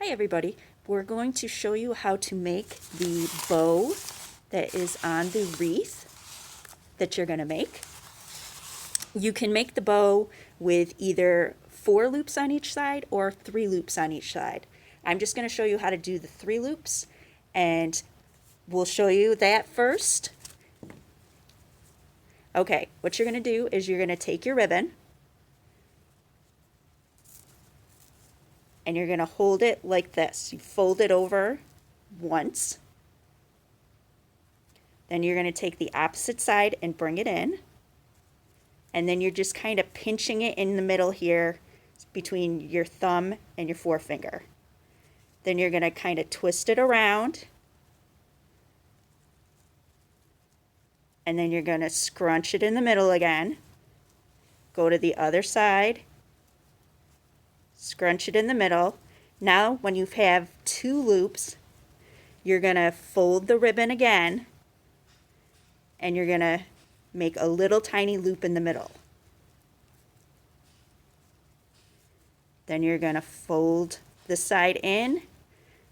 Hi everybody, we're going to show you how to make the bow that is on the wreath that you're going to make. You can make the bow with either 4 loops on each side or 3 loops on each side. I'm just going to show you how to do the 3 loops, and we'll show you that first. Okay, what you're going to do is you're going to take your ribbon and you're going to hold it like this. You fold it over once. Then you're going to take the opposite side and bring it in. And then you're just kind of pinching it in the middle here between your thumb and your forefinger. Then you're going to kind of twist it around. And then you're going to scrunch it in the middle again. Go to the other side. Scrunch it in the middle. Now when you have 2 loops, you're going to fold the ribbon again and you're going to make a little tiny loop in the middle. Then you're going to fold the side in,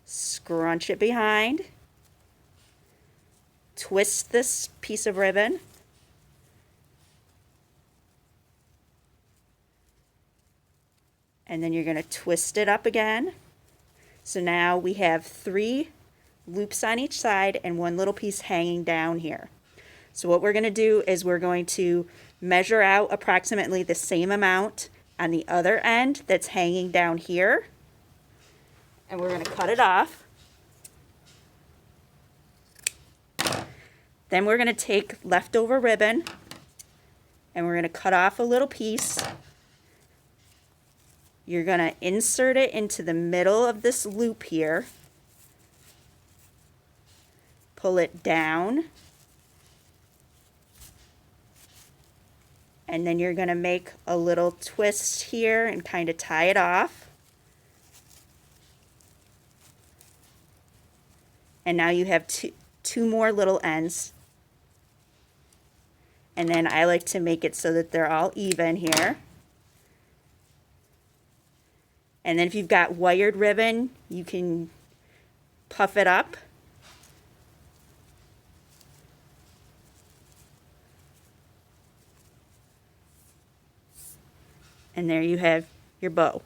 scrunch it behind, twist this piece of ribbon, and then you're going to twist it up again. So now we have 3 loops on each side and 1 little piece hanging down here. So what we're going to do is we're going to measure out approximately the same amount on the other end that's hanging down here. And we're going to cut it off. Then we're going to take leftover ribbon and we're going to cut off a little piece. You're going to insert it into the middle of this loop here. Pull it down. And then you're going to make a little twist here and kind of tie it off. And now you have two more little ends. And then I like to make it so that they're all even here. And then if you've got wired ribbon, you can puff it up. And there you have your bow.